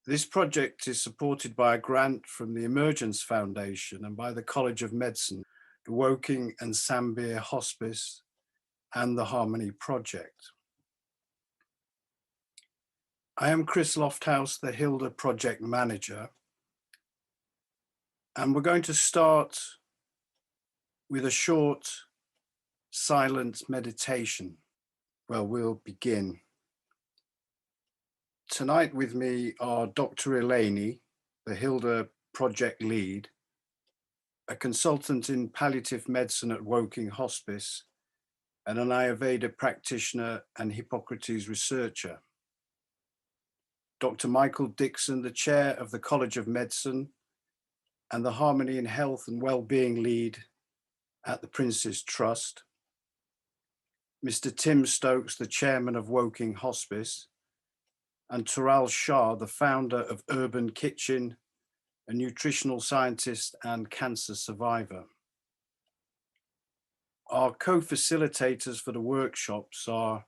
This project is supported by a grant from the Emergence Foundation and by the College of Medicine, the Woking and Sambir Hospice, and the Harmony Project. I am Chris Lofthouse, the HILDA Project Manager, and we're going to start with a short silent meditation. Well, we'll begin. Tonight with me are Dr. Eleni, the HILDA Project Lead, a consultant in palliative medicine at Woking Hospice, and an Ayurveda practitioner and Hippocrates researcher. Dr. Michael Dixon, the chair of the College of Medicine and the Harmony in Health and Wellbeing Lead at the Prince's Trust. Mr. Tim Stokes, the chairman of Woking Hospice, and Tural Shah, the founder of Urban Kitchen, a nutritional scientist and cancer survivor. Our co-facilitators for the workshops are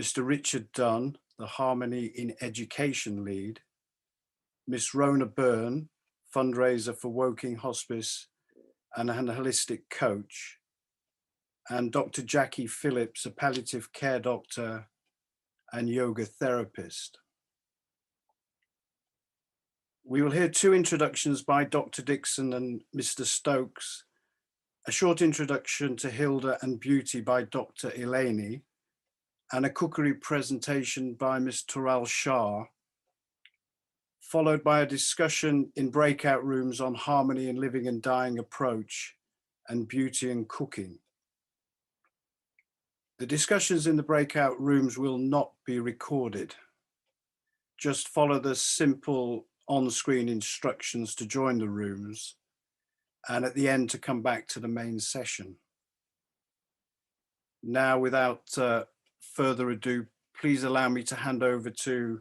Mr. Richard Dunn, the Harmony in Education lead, Miss Rona Byrne, fundraiser for Woking Hospice and an holistic coach, and Dr. Jackie Phillips, a palliative care doctor and yoga therapist. We will hear two introductions by Dr. Dixon and Mr. Stokes, a short introduction to HILDA and beauty by Dr. Eleni, and a cookery presentation by Ms. Tural Shah, followed by a discussion in breakout rooms on harmony in living and dying approach and beauty and cooking. The discussions in the breakout rooms will not be recorded. Just follow the simple on-screen instructions to join the rooms, and at the end to come back to the main session. Now, without further ado, please allow me to hand over to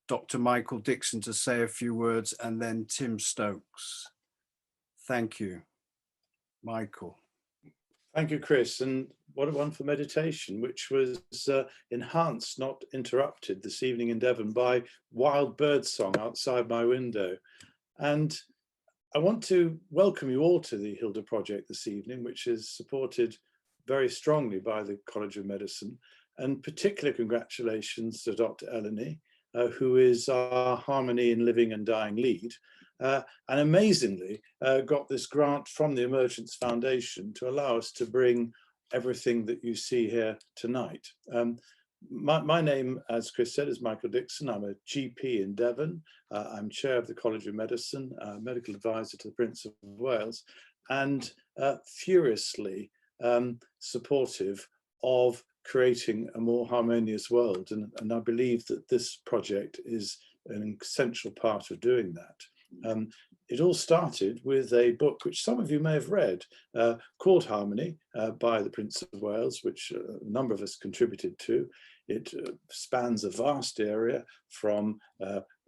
Dr. Michael Dixon to say a few words, and then Tim Stokes. Thank you, Michael. Thank you, Chris, and what a wonderful meditation, which was enhanced, not interrupted, this evening in Devon by wild bird song outside my window. And I want to welcome you all to the HILDA project this evening, which is supported very strongly by the College of Medicine, and particular congratulations to Dr. Eleni, who is our Harmony in Living and Dying lead, and amazingly got this grant from the Emergence Foundation to allow us to bring everything that you see here tonight. My name, as Chris said, is Michael Dixon. I'm a GP in Devon. I'm chair of the College of Medicine, medical advisor to the Prince of Wales, and furiously supportive of creating a more harmonious world. And I believe that this project is an essential part of doing that. It all started with a book which some of you may have read called Harmony by the Prince of Wales, which a number of us contributed to. It spans a vast area from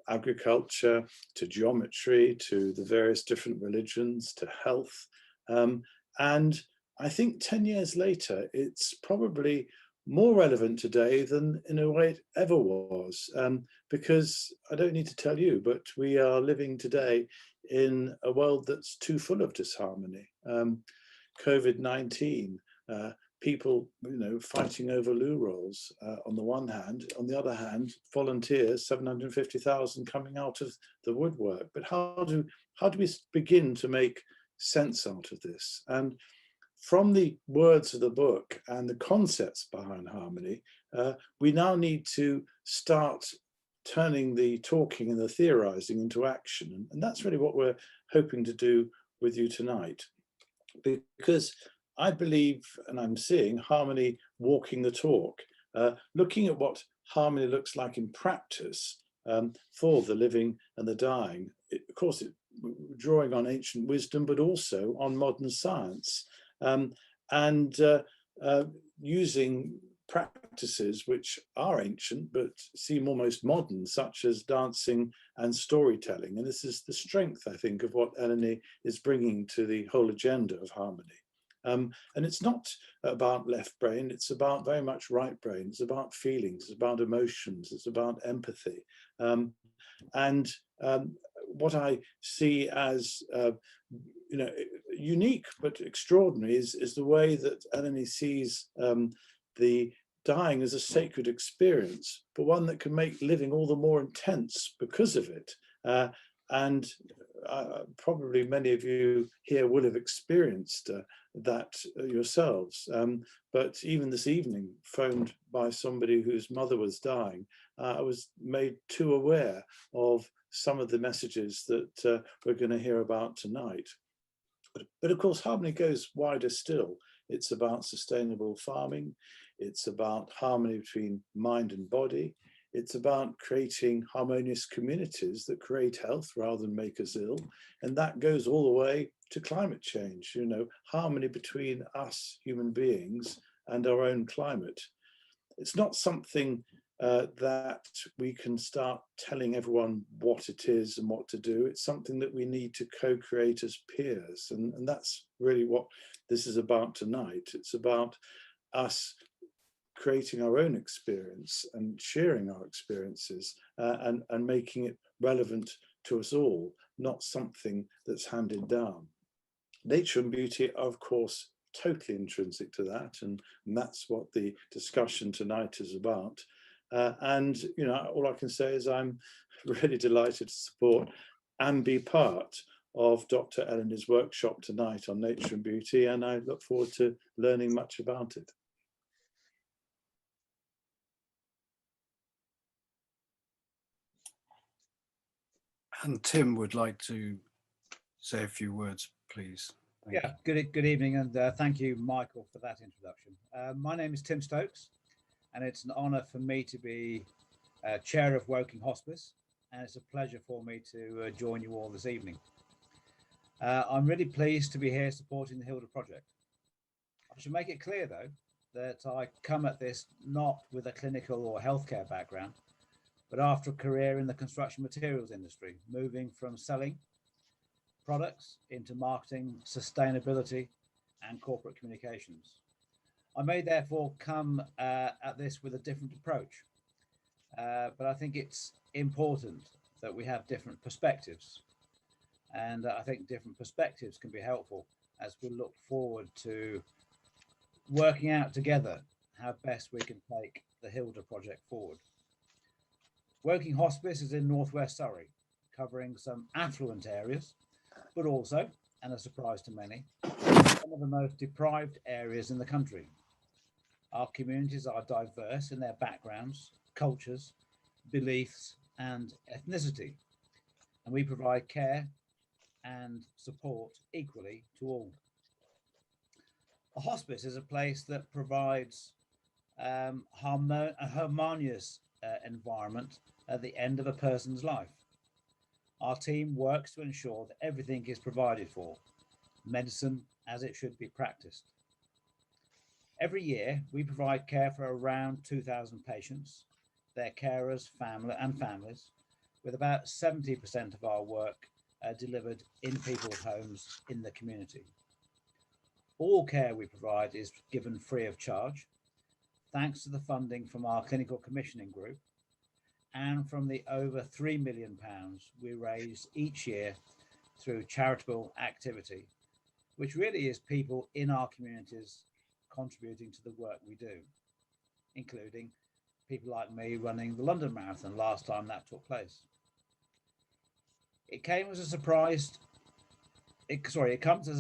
agriculture to geometry to the various different religions to health. And I think 10 years later, it's probably more relevant today than in a way it ever was, because I don't need to tell you, but we are living today in a world that's too full of disharmony. COVID-19, people, fighting over loo rolls on the one hand. On the other hand, volunteers, 750,000 coming out of the woodwork. But how do we begin to make sense out of this? And from the words of the book and the concepts behind harmony, we now need to start turning the talking and the theorizing into action. And that's really what we're hoping to do with you tonight. Because I believe, and I'm seeing harmony walking the talk, looking at what harmony looks like in practice for the living and the dying. Of course, drawing on ancient wisdom, but also on modern science. And using practices which are ancient but seem almost modern, such as dancing and storytelling. And this is the strength, I think, of what Eleni is bringing to the whole agenda of harmony. And it's not about left brain, it's about very much right brain. It's about feelings, it's about emotions, it's about empathy. And what I see as unique but extraordinary is the way that Eleni sees the dying as a sacred experience, but one that can make living all the more intense because of it. And probably many of you here will have experienced that yourselves. But even this evening, phoned by somebody whose mother was dying, I was made too aware of some of the messages that we're going to hear about tonight. But of course, harmony goes wider still. It's about sustainable farming. It's about harmony between mind and body. It's about creating harmonious communities that create health rather than make us ill. And that goes all the way to climate change, harmony between us human beings and our own climate. It's not something that we can start telling everyone what it is and what to do. It's something that we need to co-create as peers. And that's really what this is about tonight. It's about us creating our own experience and sharing our experiences and making it relevant to us all, not something that's handed down. Nature and beauty are, of course, totally intrinsic to that, and that's what the discussion tonight is about. All I can say is I'm really delighted to support and be part of Dr. Eleni's workshop tonight on nature and beauty, and I look forward to learning much about it. And Tim would like to say a few words, please. Thank you. Good evening, and thank you, Michael, for that introduction. My name is Tim Stokes, and it's an honour for me to be chair of Woking Hospice, and it's a pleasure for me to join you all this evening. I'm really pleased to be here supporting the HILDA project. I should make it clear, though, that I come at this not with a clinical or healthcare background, but after a career in the construction materials industry, moving from selling products into marketing, sustainability, and corporate communications. I may therefore come at this with a different approach, but I think it's important that we have different perspectives. And I think different perspectives can be helpful as we look forward to working out together how best we can take the HILDA project forward. Woking Hospice is in northwest Surrey, covering some affluent areas, but also, and a surprise to many, some of the most deprived areas in the country. Our communities are diverse in their backgrounds, cultures, beliefs, and ethnicity, and we provide care and support equally to all. A hospice is a place that provides a harmonious environment at the end of a person's life. Our team works to ensure that everything is provided for, medicine as it should be practiced. Every year, we provide care for around 2,000 patients, their carers, families, with about 70% of our work delivered in people's homes in the community. All care we provide is given free of charge, thanks to the funding from our clinical commissioning group and from the over £3 million we raise each year through charitable activity, which really is people in our communities contributing to the work we do, including people like me running the London Marathon last time that took place. It comes as a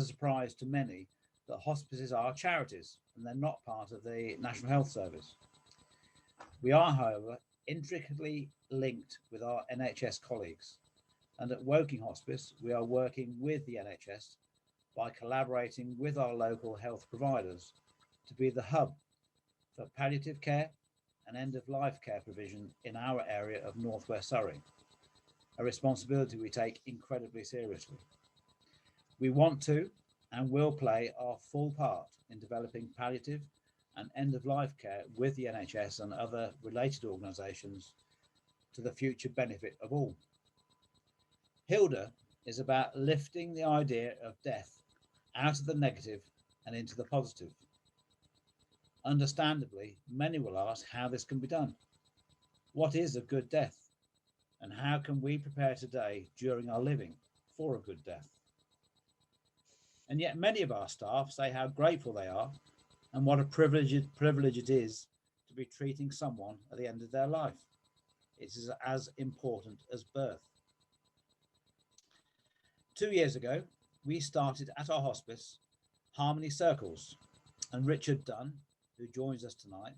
surprise to many that hospices are charities and they're not part of the National Health Service. We are, however, intricately linked with our NHS colleagues, and at Woking Hospice we are working with the NHS by collaborating with our local health providers to be the hub for palliative care and end-of-life care provision in our area of northwest Surrey, a responsibility we take incredibly seriously. We want to and will play our full part in developing palliative and end-of-life care with the NHS and other related organisations to the future benefit of all. HILDA is about lifting the idea of death out of the negative and into the positive. Understandably, many will ask how this can be done. What is a good death? And how can we prepare today during our living for a good death? And yet many of our staff say how grateful they are and what a privilege it is to be treating someone at the end of their life. It is as important as birth. 2 years ago, we started at our hospice Harmony Circles, and Richard Dunn, who joins us tonight,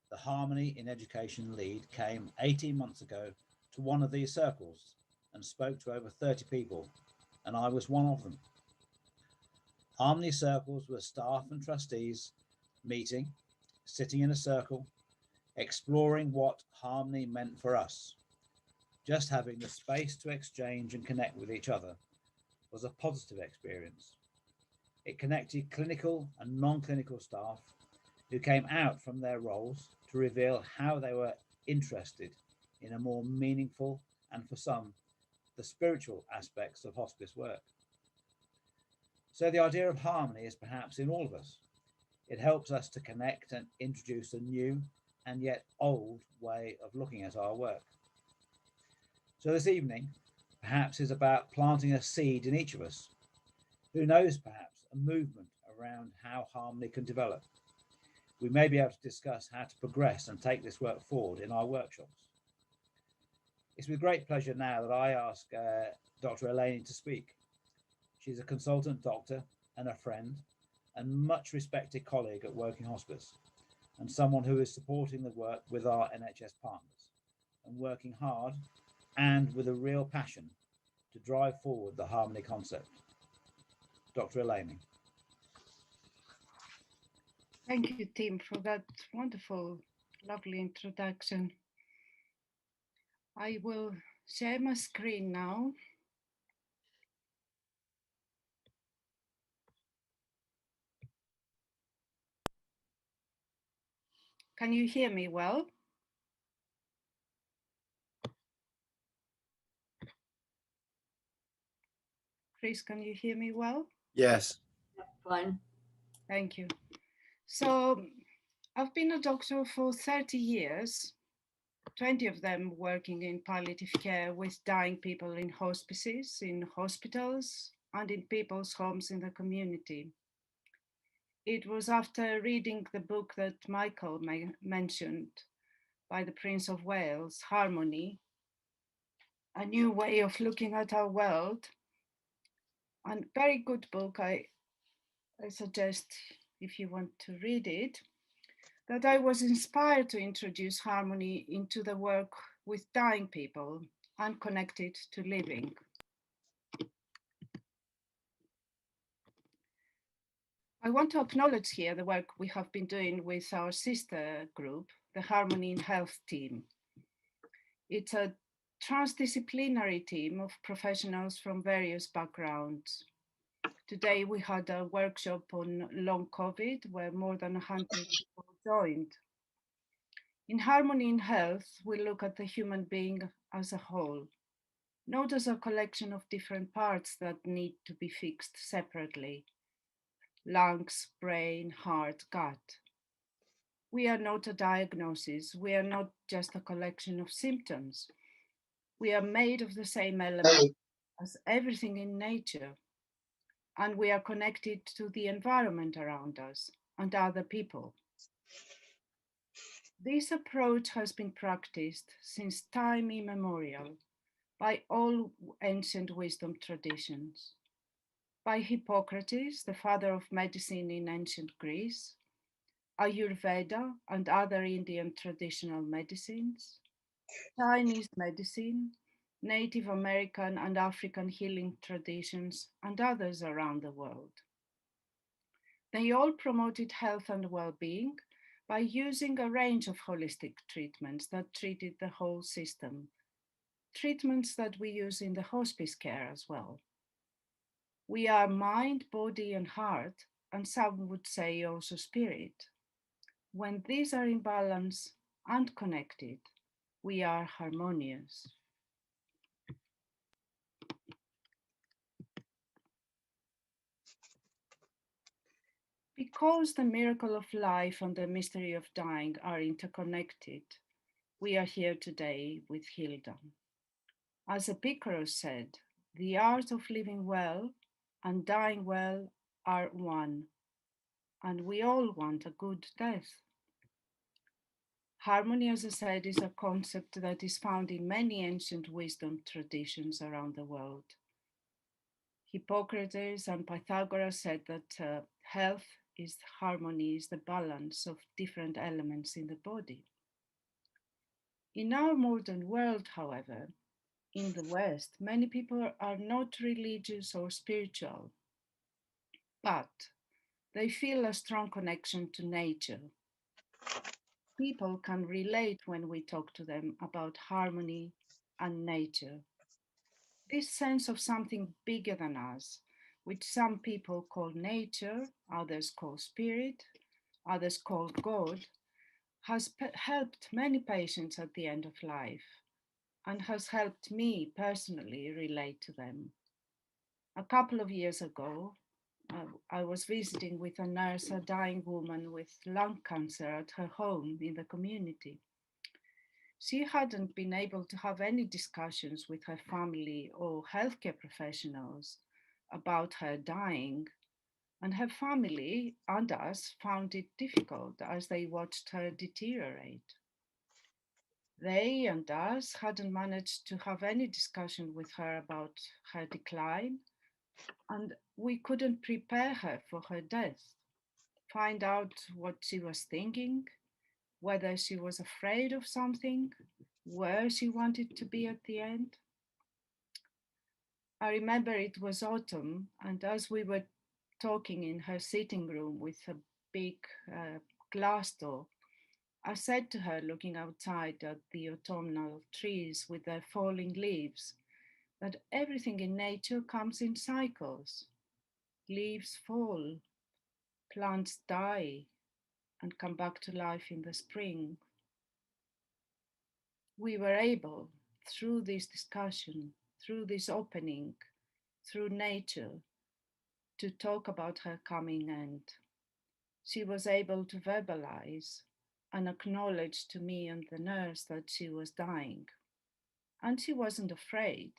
the Harmony in Education lead, came 18 months ago to one of these circles and spoke to over 30 people, and I was one of them. Harmony Circles were staff and trustees meeting, sitting in a circle, exploring what harmony meant for us. Just having the space to exchange and connect with each other was a positive experience. It connected clinical and non-clinical staff who came out from their roles to reveal how they were interested in a more meaningful and, for some, the spiritual aspects of hospice work. So the idea of harmony is perhaps in all of us. It helps us to connect and introduce a new and yet old way of looking at our work. So this evening perhaps is about planting a seed in each of us. Who knows, perhaps a movement around how harmony can develop. We may be able to discuss how to progress and take this work forward in our workshops. It's with great pleasure now that I ask Dr. Eleni to speak. She's a consultant doctor and a friend and much respected colleague at Woking Hospice, and someone who is supporting the work with our NHS partners and working hard and with a real passion to drive forward the harmony concept. Dr. Eleni. Thank you, Tim, for that wonderful, lovely introduction. I will share my screen now. Can you hear me well? Chris, can you hear me well? Yes. Fine. Thank you. So I've been a doctor for 30 years, 20 of them working in palliative care with dying people in hospices, in hospitals, and in people's homes in the community. It was after reading the book that Michael mentioned by the Prince of Wales, Harmony, A New Way of Looking at Our World, and very good book. I suggest, if you want to read it, that I was inspired to introduce harmony into the work with dying people and connected to living. I want to acknowledge here the work we have been doing with our sister group, the Harmony in Health team. It's a transdisciplinary team of professionals from various backgrounds. Today we had a workshop on long COVID where more than 100 people joined. In Harmony in Health, we look at the human being as a whole, not as a collection of different parts that need to be fixed separately: lungs, brain, heart, gut. We are not a diagnosis. We are not just a collection of symptoms. We are made of the same elements as everything in nature, and we are connected to the environment around us and other people. This approach has been practiced since time immemorial by all ancient wisdom traditions, by Hippocrates, the father of medicine in ancient Greece, Ayurveda and other Indian traditional medicines, Chinese medicine, Native American and African healing traditions, and others around the world. They all promoted health and well-being by using a range of holistic treatments that treated the whole system, treatments that we use in the hospice care as well. We are mind, body, and heart, and some would say also spirit. When these are in balance and connected, we are harmonious. Because the miracle of life and the mystery of dying are interconnected, we are here today with HILDA. As Epicurus said, the art of living well and dying well are one, and we all want a good death. Harmony, as I said, is a concept that is found in many ancient wisdom traditions around the world. Hippocrates and Pythagoras said that health is harmony, is the balance of different elements in the body. In our modern world, however, in the West, many people are not religious or spiritual, but they feel a strong connection to nature. People can relate when we talk to them about harmony and nature. This sense of something bigger than us, which some people call nature, others call spirit, others call God, has helped many patients at the end of life and has helped me personally relate to them. A couple of years ago, I was visiting with a nurse, a dying woman with lung cancer at her home in the community. She hadn't been able to have any discussions with her family or healthcare professionals about her dying, and her family and us found it difficult as they watched her deteriorate. They and us hadn't managed to have any discussion with her about her decline, and we couldn't prepare her for her death, find out what she was thinking, whether she was afraid of something, where she wanted to be at the end. I remember it was autumn, and as we were talking in her sitting room with a big glass door, I said to her, looking outside at the autumnal trees with their falling leaves, that everything in nature comes in cycles. Leaves fall, plants die, and come back to life in the spring. We were able, through this discussion, through this opening, through nature, to talk about her coming end. She was able to verbalize and acknowledge to me and the nurse that she was dying. And she wasn't afraid.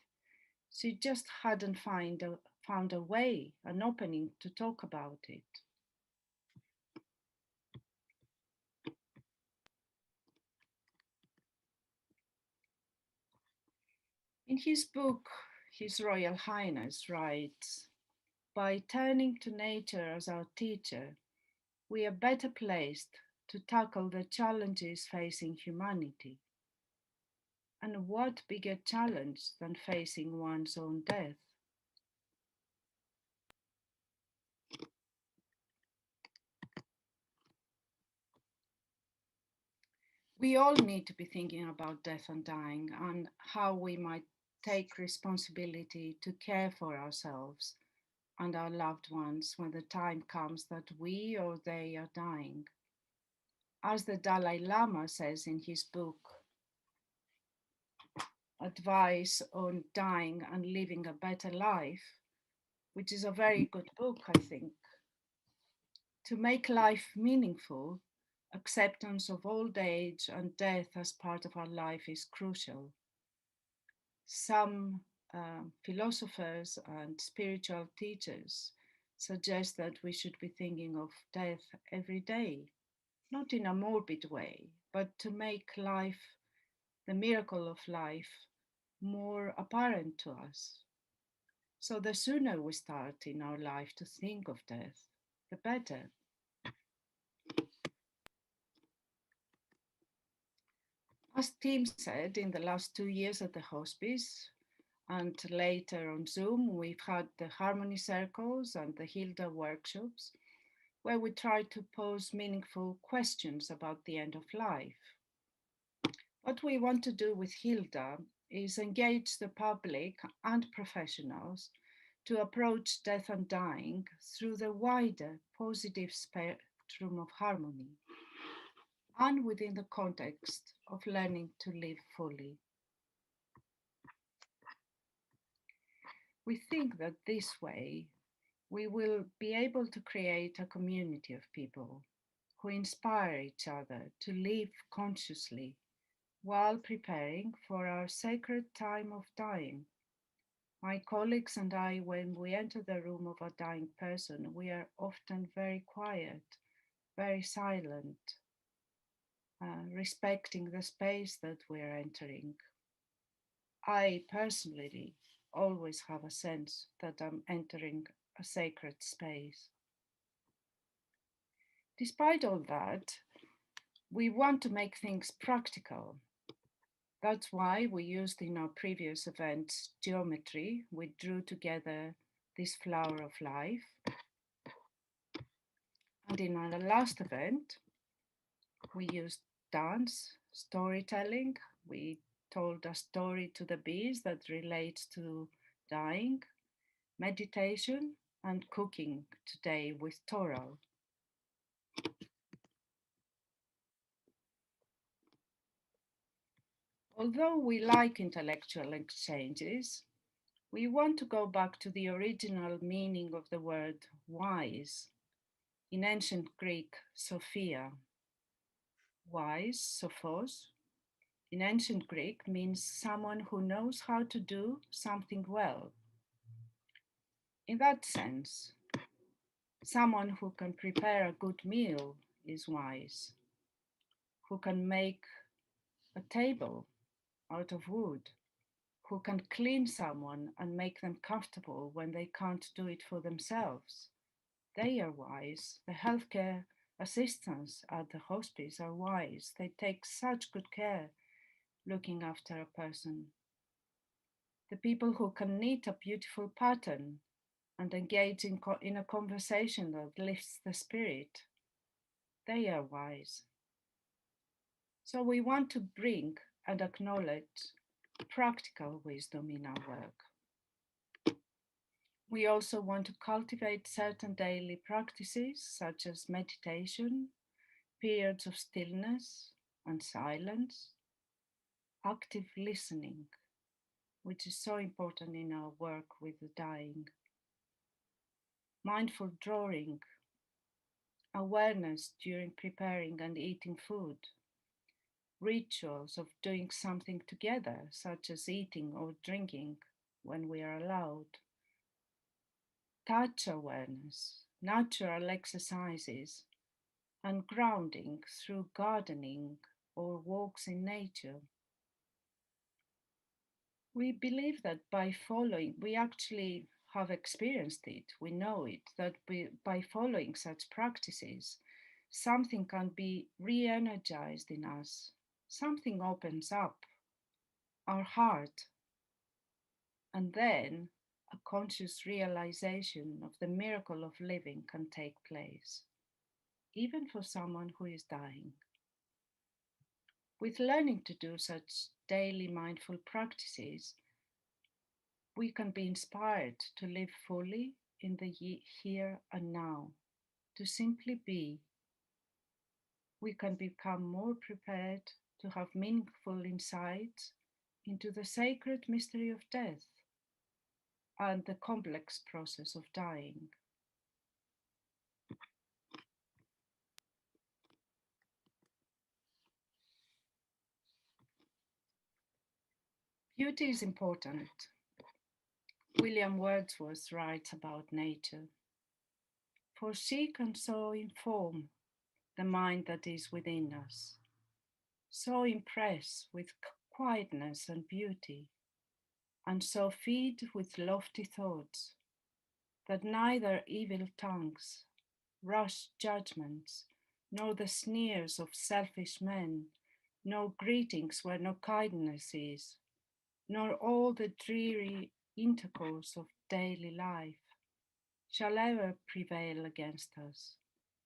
She just hadn't found a way, an opening to talk about it. In his book, His Royal Highness writes, "By turning to nature as our teacher, we are better placed to tackle the challenges facing humanity. And what bigger challenge than facing one's own death?" We all need to be thinking about death and dying and how we might take responsibility to care for ourselves and our loved ones when the time comes that we or they are dying. As the Dalai Lama says in his book, Advice on Dying and Living a Better Life, which is a very good book, I think, to make life meaningful, acceptance of old age and death as part of our life is crucial. Some philosophers and spiritual teachers suggest that we should be thinking of death every day, not in a morbid way, but to make life, the miracle of life, more apparent to us. So the sooner we start in our life to think of death, the better. As Tim said, in the last 2 years at the hospice and later on Zoom, we've had the Harmony Circles and the HILDA workshops where we try to pose meaningful questions about the end of life. What we want to do with HILDA is engage the public and professionals to approach death and dying through the wider positive spectrum of harmony and within the context of learning to live fully. We think that this way we will be able to create a community of people who inspire each other to live consciously while preparing for our sacred time of dying. My colleagues and I, when we enter the room of a dying person, we are often very quiet, very silent, respecting the space that we're entering. I personally always have a sense that I'm entering a sacred space. Despite all that, we want to make things practical. That's why we used in our previous events geometry. We drew together this flower of life. And in our last event, we used dance, storytelling. We told a story to the bees that relates to dying, meditation, and cooking today with Toro. Although we like intellectual exchanges, we want to go back to the original meaning of the word wise. In ancient Greek, Sophia, wise, sophos, in ancient Greek means someone who knows how to do something well. In that sense, someone who can prepare a good meal is wise, who can make a table out of wood, who can clean someone and make them comfortable when they can't do it for themselves. They are wise. The healthcare assistants at the hospice are wise. They take such good care looking after a person. The people who can knit a beautiful pattern and engage in a conversation that lifts the spirit, they are wise. So we want to bring and acknowledge practical wisdom in our work. We also want to cultivate certain daily practices such as meditation, periods of stillness and silence, active listening, which is so important in our work with the dying, mindful drawing, awareness during preparing and eating food, rituals of doing something together, such as eating or drinking when we are allowed, touch awareness, natural exercises, and grounding through gardening or walks in nature. We believe that by following, we actually have experienced it, we know it, that by following such practices, something can be re energized in us, something opens up our heart, and then a conscious realization of the miracle of living can take place, even for someone who is dying. With learning to do such daily mindful practices, we can be inspired to live fully in the here and now, to simply be. We can become more prepared to have meaningful insights into the sacred mystery of death and the complex process of dying. Beauty is important. William Wordsworth writes about nature. For she can so inform the mind that is within us, so impress with quietness and beauty, and so feed with lofty thoughts, that neither evil tongues, rash judgments, nor the sneers of selfish men, nor greetings where no kindness is, nor all the dreary intercourse of daily life shall ever prevail against us,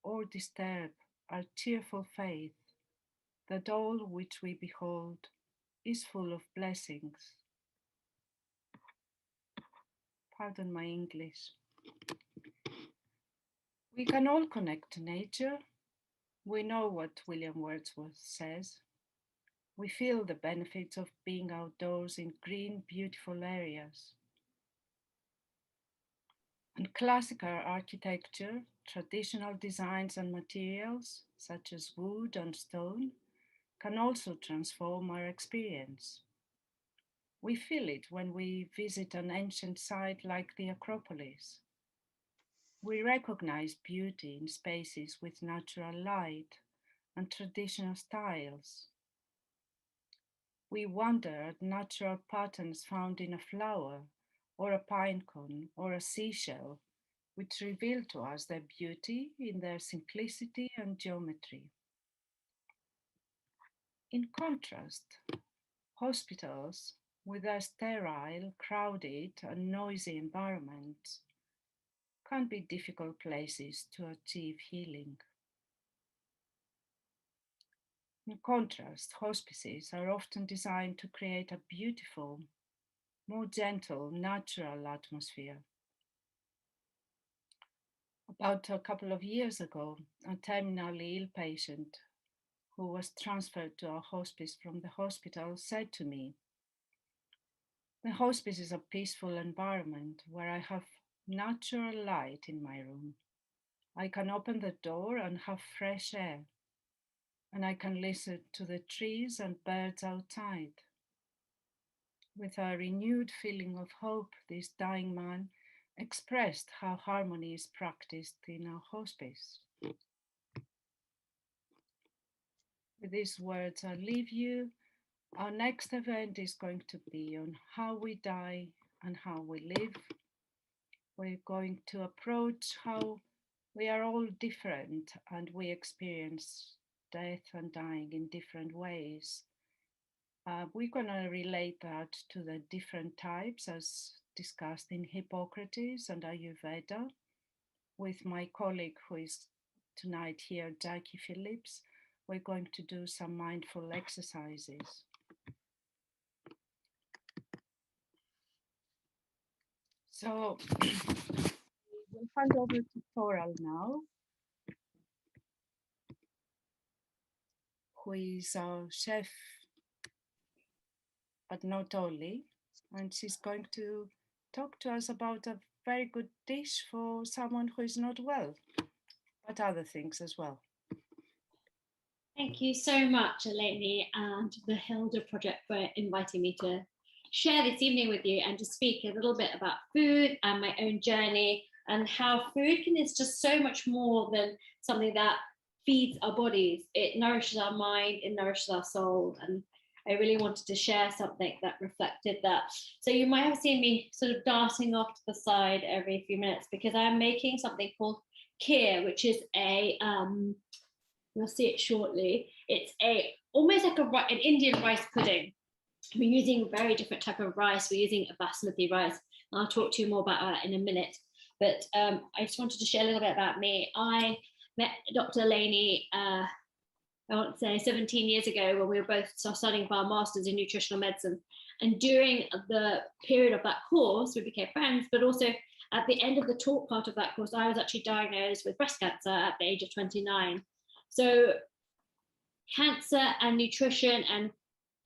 or disturb our cheerful faith that all which we behold is full of blessings. Pardon my English. We can all connect to nature. We know what William Wordsworth says. We feel the benefits of being outdoors in green, beautiful areas. And classical architecture, traditional designs and materials, such as wood and stone, can also transform our experience. We feel it when we visit an ancient site like the Acropolis. We recognize beauty in spaces with natural light and traditional styles. We wonder at natural patterns found in a flower or a pine cone or a seashell, which reveal to us their beauty in their simplicity and geometry. In contrast, hospitals, with their sterile, crowded, and noisy environments, can be difficult places to achieve healing. In contrast, hospices are often designed to create a beautiful, more gentle, natural atmosphere. About a couple of years ago, a terminally ill patient who was transferred to a hospice from the hospital said to me, "The hospice is a peaceful environment where I have natural light in my room. I can open the door and have fresh air, and I can listen to the trees and birds outside." With a renewed feeling of hope, this dying man expressed how harmony is practiced in our hospice. With these words, I leave you. Our next event is going to be on how we die and how we live. We're going to approach how we are all different and we experience death and dying in different ways. We're going to relate that to the different types as discussed in Hippocrates and Ayurveda with my colleague who is tonight here, Jackie Phillips. We're going to do some mindful exercises. So we'll hand over to Toral now, who is our chef, but not only, and she's going to talk to us about a very good dish for someone who is not well, but other things as well. Thank you so much, Eleni, and the HILDA project for inviting me to share this evening with you and to speak a little bit about food and my own journey and how food is just so much more than something that feeds our bodies. It nourishes our mind, it nourishes our soul, and I really wanted to share something that reflected that. So you might have seen me sort of darting off to the side every few minutes because I'm making something called kheer, which is a you'll see it shortly. It's almost like an Indian rice pudding. We're using a very different type of rice. We're using a basmati rice. And I'll talk to you more about that in a minute. But I just wanted to share a little bit about me. I met Dr. Eleni, I want to say 17 years ago when we were both studying for our masters in nutritional medicine. And during the period of that course, we became friends, but also at the end of the talk part of that course, I was actually diagnosed with breast cancer at the age of 29. So cancer and nutrition and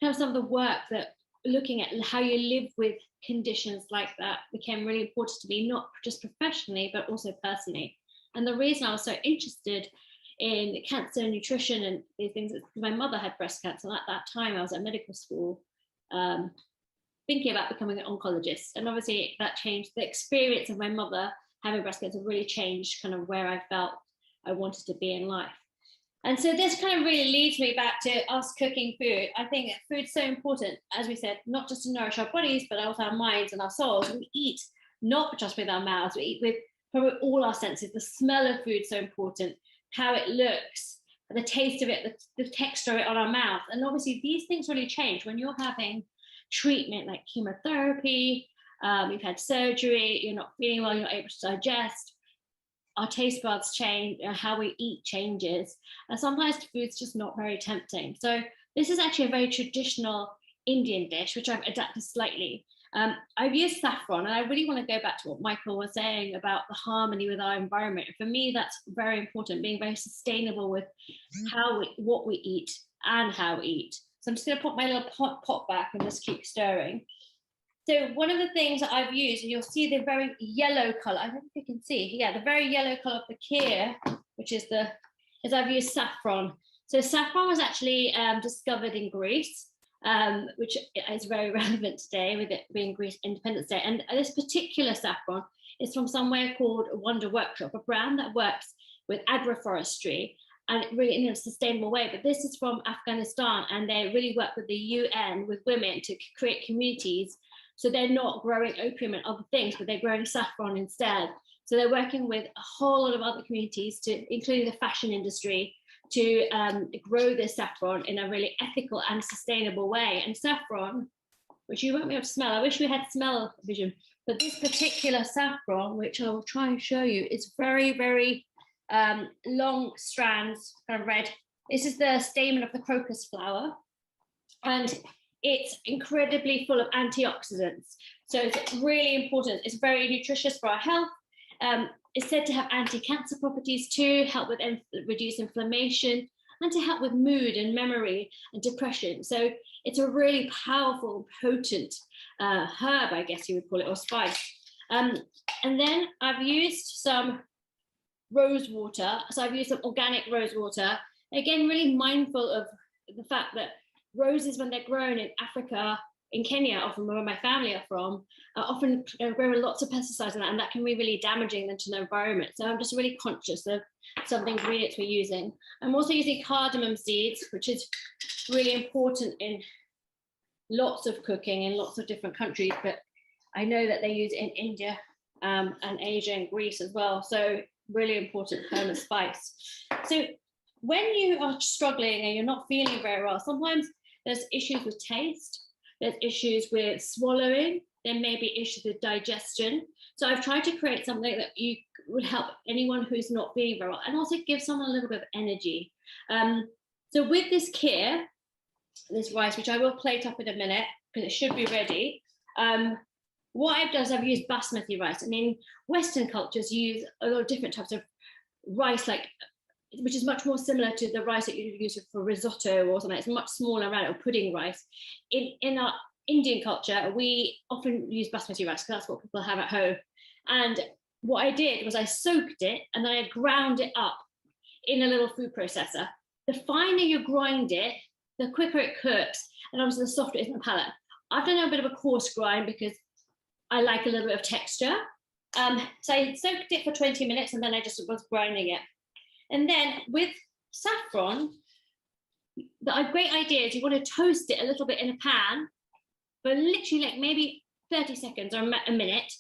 kind of some of the work that looking at how you live with conditions like that became really important to me, not just professionally, but also personally. And the reason I was so interested in cancer and nutrition and these things, my mother had breast cancer. And at that time, I was at medical school thinking about becoming an oncologist. And obviously that changed. The experience of my mother having breast cancer really changed kind of where I felt I wanted to be in life. And so this kind of really leads me back to us cooking food. I think food's so important, as we said, not just to nourish our bodies, but also our minds and our souls. We eat not just with our mouths, we eat with probably all our senses. The smell of food is so important, how it looks, the taste of it, the texture of it on our mouth. And obviously these things really change when you're having treatment like chemotherapy, you've had surgery, you're not feeling well, you're not able to digest. Our taste buds change, how we eat changes. And sometimes food's just not very tempting. So this is actually a very traditional Indian dish, which I've adapted slightly. I've used saffron, and I really want to go back to what Michael was saying about the harmony with our environment. For me, that's very important, being very sustainable with what we eat and how we eat. So I'm just going to put my little pot back and just keep stirring. So one of the things that I've used, and you'll see the very yellow color, I don't know if you can see, yeah, the very yellow color of the kheer, which is I've used saffron. So saffron was actually discovered in Greece, which is very relevant today with it being Greece Independence Day. And this particular saffron is from somewhere called Wonder Workshop, a brand that works with agroforestry and really in a sustainable way. But this is from Afghanistan, and they really work with the UN, with women, to create communities. So they're not growing opium and other things, but they're growing saffron instead. So they're working with a whole lot of other communities, including the fashion industry, to grow this saffron in a really ethical and sustainable way. And saffron, which you won't be able to smell, I wish we had smell vision, but this particular saffron, which I will try and show you, is very, very long strands, kind of red. This is the stamen of the crocus flower, and it's incredibly full of antioxidants. So it's really important. It's very nutritious for our health. It's said to have anti-cancer properties too, help with reduce inflammation, and to help with mood and memory and depression. So it's a really powerful, potent herb, I guess you would call it, or spice. And then I've used some rose water. So I've used some organic rose water. Again, really mindful of the fact that roses, when they're grown in Africa, in Kenya, often where my family are from, often grow with lots of pesticides and that can be really damaging to the environment. So I'm just really conscious of some of the ingredients we're using. I'm also using cardamom seeds, which is really important in lots of cooking in lots of different countries, but I know that they use it in India and Asia and Greece as well. So really important herb and spice. So when you are struggling and you're not feeling very well, sometimes there's issues with taste, there's issues with swallowing, there may be issues with digestion. So I've tried to create something that you would help anyone who's not feeling very well, and also give someone a little bit of energy. So with this kheer, this rice, which I will plate up in a minute because it should be ready, what I've done is I've used basmati rice, and in Western cultures use a lot of different types of rice, which is much more similar to the rice that you use for risotto or something. It's much smaller around, or pudding rice. In our Indian culture, we often use basmati rice because that's what people have at home. And what I did was I soaked it and then I ground it up in a little food processor. The finer you grind it, the quicker it cooks, and obviously the softer it is in the palate. I've done a bit of a coarse grind because I like a little bit of texture. So I soaked it for 20 minutes and then I just was grinding it. And then with saffron, the great idea is you want to toast it a little bit in a pan for literally like maybe 30 seconds or a minute.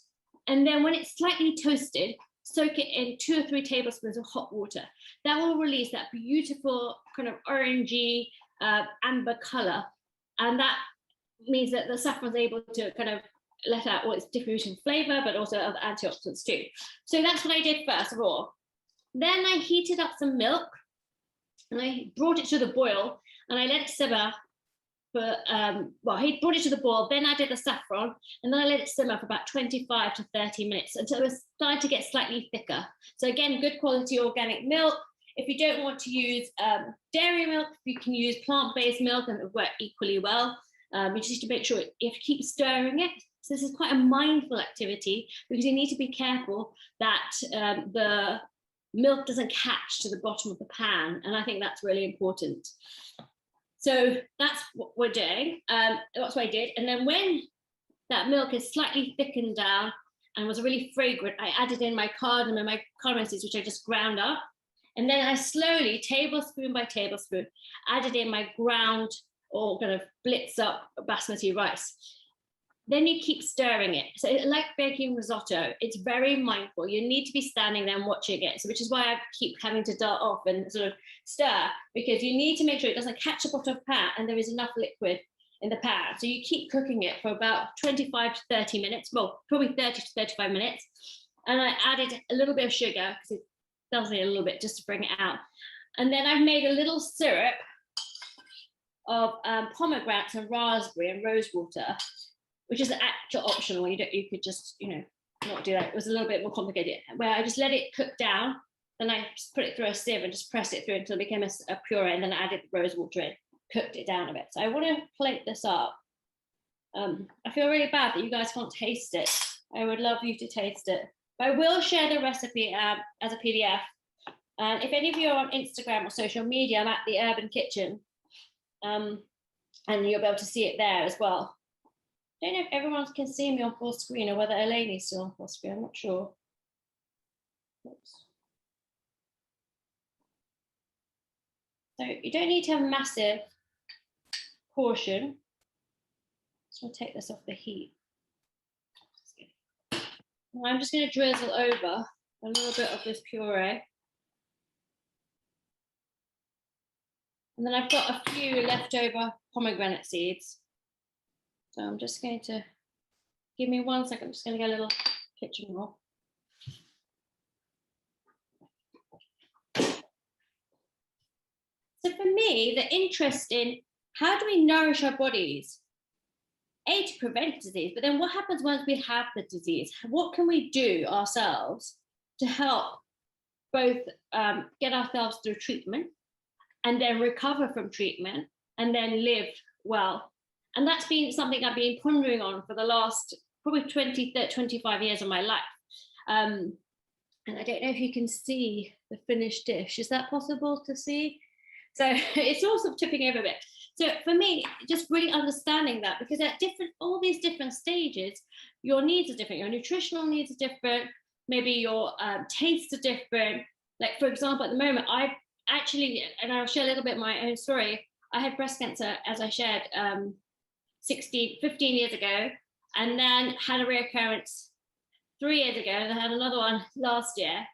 And then when it's slightly toasted, soak it in 2 or 3 tablespoons of hot water. That will release that beautiful kind of orangey amber color. And that means that the saffron is able to kind of let out all its diffusion flavor, but also other antioxidants too. So that's what I did first of all. Then I heated up some milk and I brought it to the boil and I let it simmer for, he brought it to the boil, then added the saffron, and then I let it simmer for about 25 to 30 minutes until it was starting to get slightly thicker. So again, good quality organic milk. If you don't want to use dairy milk, you can use plant-based milk and it will work equally well. You just need to make sure you have to keep stirring it. So this is quite a mindful activity because you need to be careful that the milk doesn't catch to the bottom of the pan. And I think that's really important. So that's what we're doing. That's what I did. And then when that milk is slightly thickened down and was really fragrant, I added in my cardamom and my cardamom seeds, which I just ground up. And then I slowly, tablespoon by tablespoon, added in my ground or kind of blitz up basmati rice. Then you keep stirring it. So like baking risotto, it's very mindful. You need to be standing there and watching it. So which is why I keep having to dart off and sort of stir, because you need to make sure it doesn't catch up onto the pan and there is enough liquid in the pan. So you keep cooking it for about 25 to 30 minutes, well, probably 30 to 35 minutes. And I added a little bit of sugar because it does need a little bit just to bring it out. And then I've made a little syrup of pomegranates and raspberry and rose water, which is actual optional. You could just, not do that. It was a little bit more complicated, where I just let it cook down, then I just put it through a sieve and just press it through until it became a puree, and then I added the rose water in, cooked it down a bit. So I want to plate this up. I feel really bad that you guys can't taste it. I would love you to taste it. But I will share the recipe as a PDF And if any of you are on Instagram or social media, I'm at the Urban Kitchen, and you'll be able to see it there as well. I don't know if everyone can see me on full screen or whether Elaine's still on full screen. I'm not sure. Oops. So you don't need to have a massive portion. So I'll take this off the heat. And I'm just going to drizzle over a little bit of this puree. And then I've got a few leftover pomegranate seeds. So I'm just going to, give me 1 second, I'm just going to get a little kitchen roll. So for me, the interest in how do we nourish our bodies? A, to prevent disease, but then what happens once we have the disease? What can we do ourselves to help both get ourselves through treatment and then recover from treatment and then live well? And that's been something I've been pondering on for the last probably 20, 30, 25 years of my life. And I don't know if you can see the finished dish. Is that possible to see? So it's all sort of tipping over a bit. So for me, just really understanding that, because at all these different stages, your needs are different. Your nutritional needs are different. Maybe your tastes are different. Like, for example, at the moment, I've actually, and I'll share a little bit my own story. I had breast cancer, as I shared, 15 years ago, and then had a reoccurrence 3 years ago, and I had another one last year.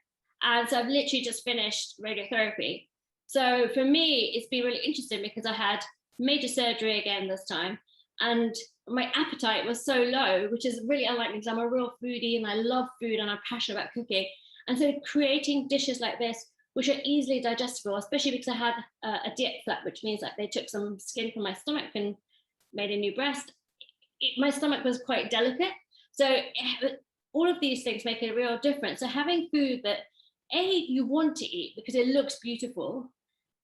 And so I've literally just finished radiotherapy. So for me, it's been really interesting because I had major surgery again this time, and my appetite was so low, which is really unlike me because I'm a real foodie and I love food and I'm passionate about cooking. And so creating dishes like this, which are easily digestible, especially because I had a diet flap, which means like they took some skin from my stomach and made a new breast. My stomach was quite delicate. So all of these things make a real difference. So having food that A, you want to eat because it looks beautiful,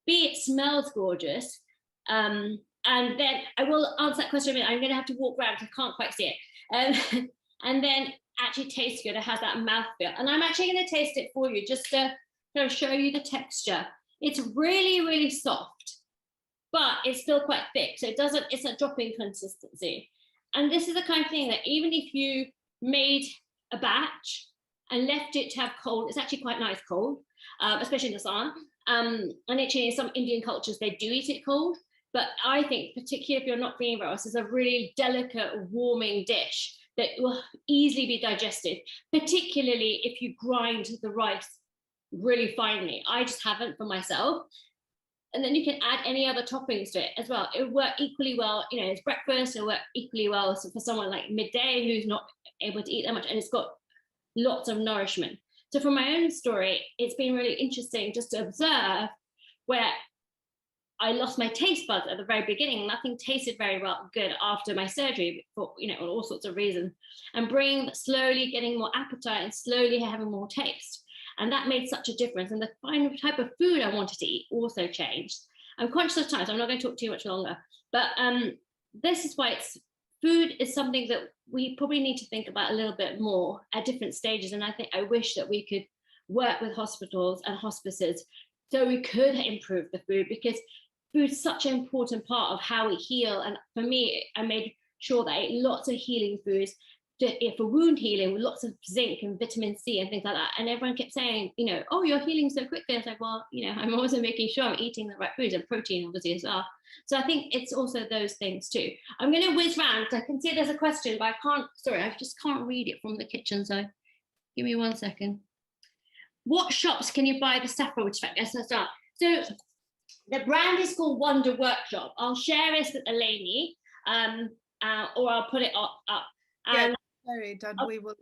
B, it smells gorgeous, and then I will answer that question in a minute. I'm going to have to walk around because I can't quite see it. And then actually tastes good. It has that mouthfeel. And I'm actually going to taste it for you just to show you the texture. It's really, really soft, but it's still quite thick. So it's a dropping consistency. And this is the kind of thing that even if you made a batch and left it to have cold, it's actually quite nice cold, especially in the sun. And actually in some Indian cultures, they do eat it cold. But I think, particularly if you're not feeling well, this is a really delicate, warming dish that will easily be digested, particularly if you grind the rice really finely. I just haven't for myself. And then you can add any other toppings to it as well. It will work equally well, it's breakfast, it'll work equally well for someone like midday who's not able to eat that much, and it's got lots of nourishment. So from my own story, it's been really interesting just to observe where I lost my taste buds at the very beginning. Nothing tasted very good after my surgery for, all sorts of reasons, and slowly getting more appetite and slowly having more taste. And that made such a difference. And the kind of type of food I wanted to eat also changed. I'm conscious of time, so I'm not going to talk too much longer. But this is why food is something that we probably need to think about a little bit more at different stages. And I wish that we could work with hospitals and hospices so we could improve the food, because food is such an important part of how we heal. And for me, I made sure that I ate lots of healing foods for wound healing with lots of zinc and vitamin C and things like that. And everyone kept saying, oh, you're healing so quickly. I was like, well, I'm also making sure I'm eating the right foods and protein obviously as well. So I think it's also those things too. I'm going to whiz round. I can see there's a question, but I just can't read it from the kitchen. So give me 1 second. What shops can you buy the saffron? Which let's start. So the brand is called Wonder Workshop. I'll share this with Eleni, or I'll put it up. And we will.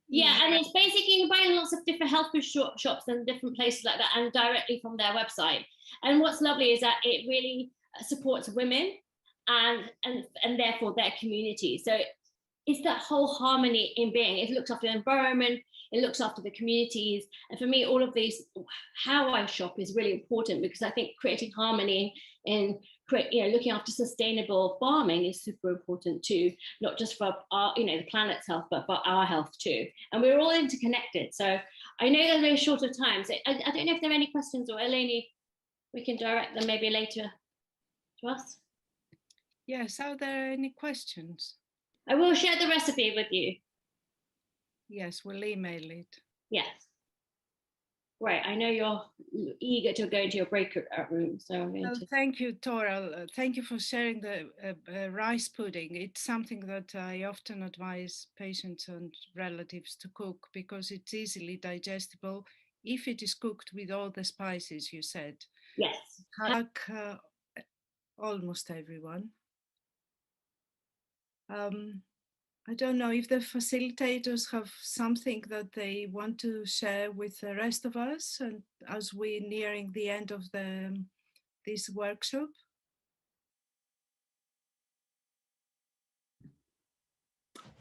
Yeah, and it's basically you can buy in lots of different health food shops and different places like that, and directly from their website. And what's lovely is that it really supports women and therefore their community. So it's that whole harmony in being. It looks after the environment, it looks after the communities. And for me, all of these, how I shop is really important, because I think creating harmony and looking after sustainable farming is super important too, not just for our, the planet's health, but for our health too. And we're all interconnected. So I know they're very short of time. So I don't know if there are any questions, or Eleni, we can direct them maybe later to us. Yes, are there any questions? I will share the recipe with you. Yes, we'll email it. Yes. Right, I know you're eager to go into your break room, so I'm going to... Thank you, Tora. Thank you for sharing the rice pudding. It's something that I often advise patients and relatives to cook, because it's easily digestible if it is cooked with all the spices you said. Yes. Like almost everyone. I don't know if the facilitators have something that they want to share with the rest of us, and as we're nearing the end of this workshop.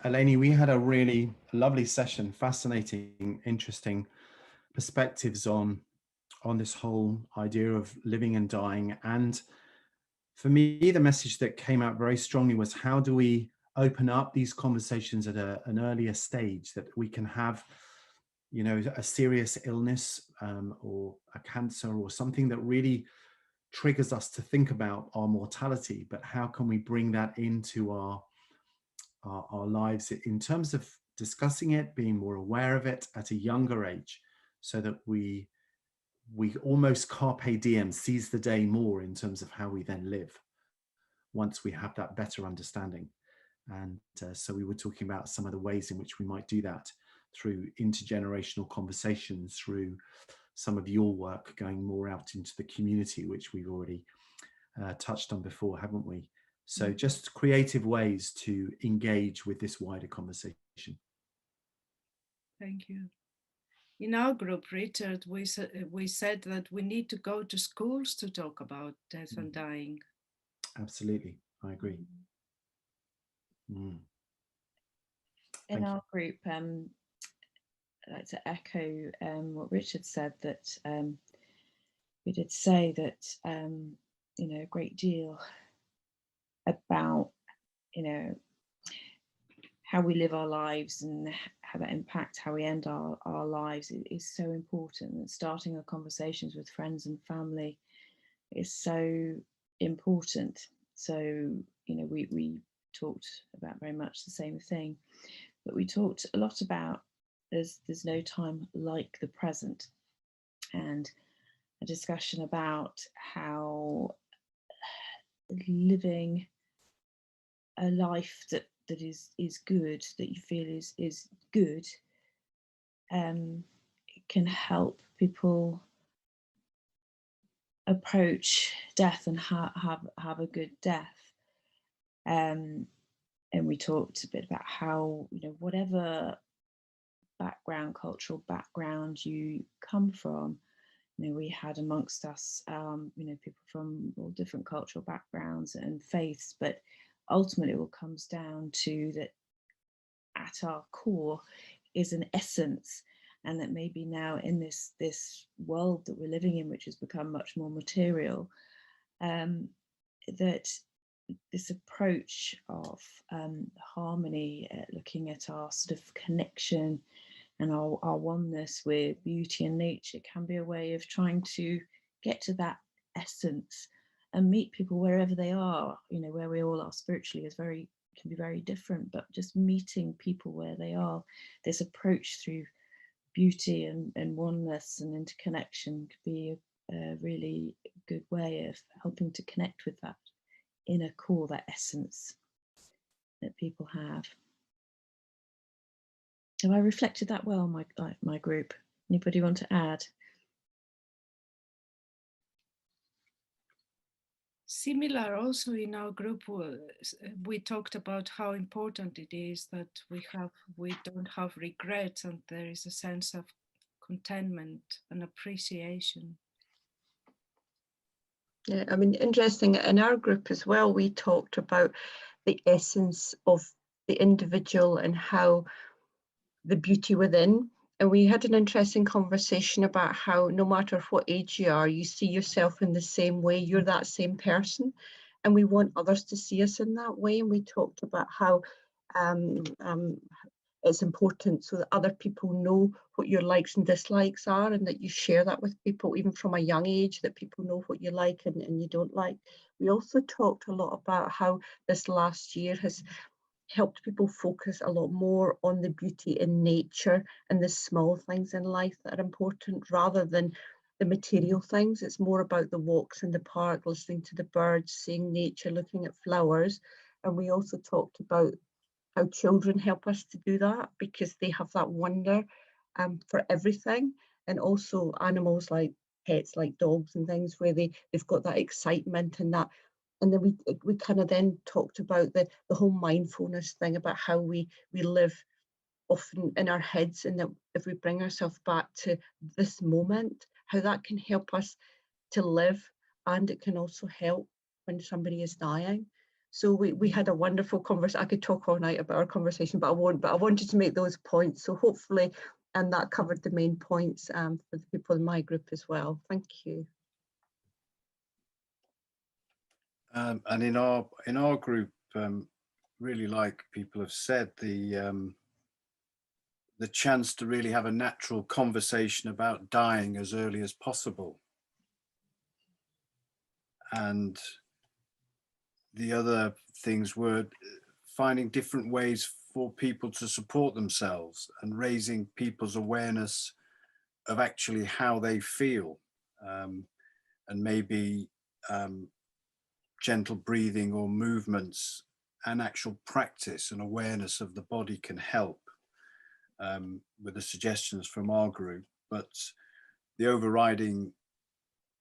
Eleni, we had a really lovely session, fascinating, interesting perspectives on this whole idea of living and dying. And for me, the message that came out very strongly was, how do we open up these conversations at an earlier stage, that we can have, a serious illness or a cancer or something that really triggers us to think about our mortality, but how can we bring that into our lives in terms of discussing it, being more aware of it at a younger age, so that we almost carpe diem, seize the day more in terms of how we then live once we have that better understanding. And so we were talking about some of the ways in which we might do that through intergenerational conversations, through some of your work going more out into the community, which we've already touched on before, haven't we? So just creative ways to engage with this wider conversation. Thank you. In our group, Richard, we said that we need to go to schools to talk about death and dying. Absolutely, I agree. In our group, I'd like to echo what Richard said, that we did say that, a great deal about, how we live our lives and how that impacts how we end our lives is so important. And starting our conversations with friends and family is so important. So, we talked about very much the same thing, but we talked a lot about there's no time like the present, and a discussion about how living a life that is good, that you feel is good, can help people approach death and have a good death. And we talked a bit about how, whatever background, cultural background you come from, we had amongst us, people from all different cultural backgrounds and faiths, but ultimately it all comes down to that at our core is an essence, and that maybe now in this world that we're living in, which has become much more material, that this approach of harmony, looking at our sort of connection and our oneness with beauty and nature, can be a way of trying to get to that essence and meet people wherever they are. Where we all are spiritually can be very different, but just meeting people where they are, this approach through beauty and oneness and interconnection could be a really good way of helping to connect with that inner core, that essence that people have. Have I reflected that well, my group? Anybody want to add? Similar also in our group, we talked about how important it is that we don't have regrets, and there is a sense of contentment and appreciation. Yeah, I mean, interesting. In our group as well, we talked about the essence of the individual and how the beauty within. And we had an interesting conversation about how no matter what age you are, you see yourself in the same way, you're that same person. And we want others to see us in that way. And we talked about how it's important so that other people know what your likes and dislikes are, and that you share that with people, even from a young age, that people know what you like and you don't like. We also talked a lot about how this last year has helped people focus a lot more on the beauty in nature and the small things in life that are important rather than the material things. It's more about the walks in the park, listening to the birds, seeing nature, looking at flowers. And we also talked about how children help us to do that, because they have that wonder for everything, and also animals like pets like dogs and things where they've got that excitement and that. And then we kind of then talked about the whole mindfulness thing, about how we live often in our heads, and that if we bring ourselves back to this moment, how that can help us to live, and it can also help when somebody is dying. So we had a wonderful conversation. I could talk all night about our conversation, but I won't. But I wanted to make those points. So hopefully, and that covered the main points for the people in my group as well. Thank you. And in our group, really, like people have said, the chance to really have a natural conversation about dying as early as possible. And the other things were finding different ways for people to support themselves and raising people's awareness of actually how they feel, and maybe gentle breathing or movements and actual practice and awareness of the body can help, with the suggestions from our group. But the overriding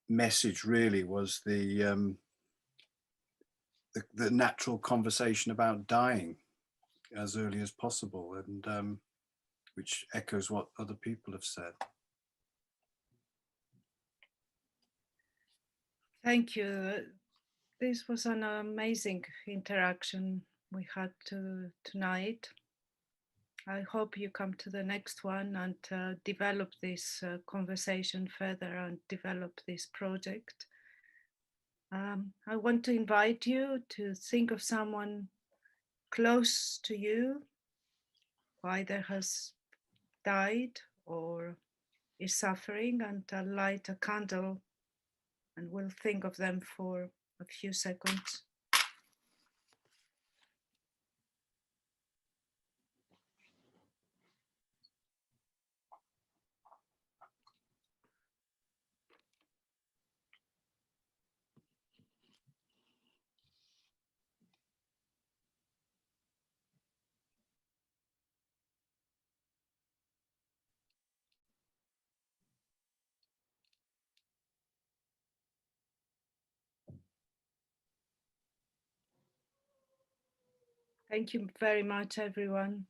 message really was the natural conversation about dying as early as possible, and which echoes what other people have said. Thank you. This was an amazing interaction we had tonight. I hope you come to the next one and develop this conversation further and develop this project. I want to invite you to think of someone close to you who either has died or is suffering, and light a candle, and we'll think of them for a few seconds. Thank you very much, everyone.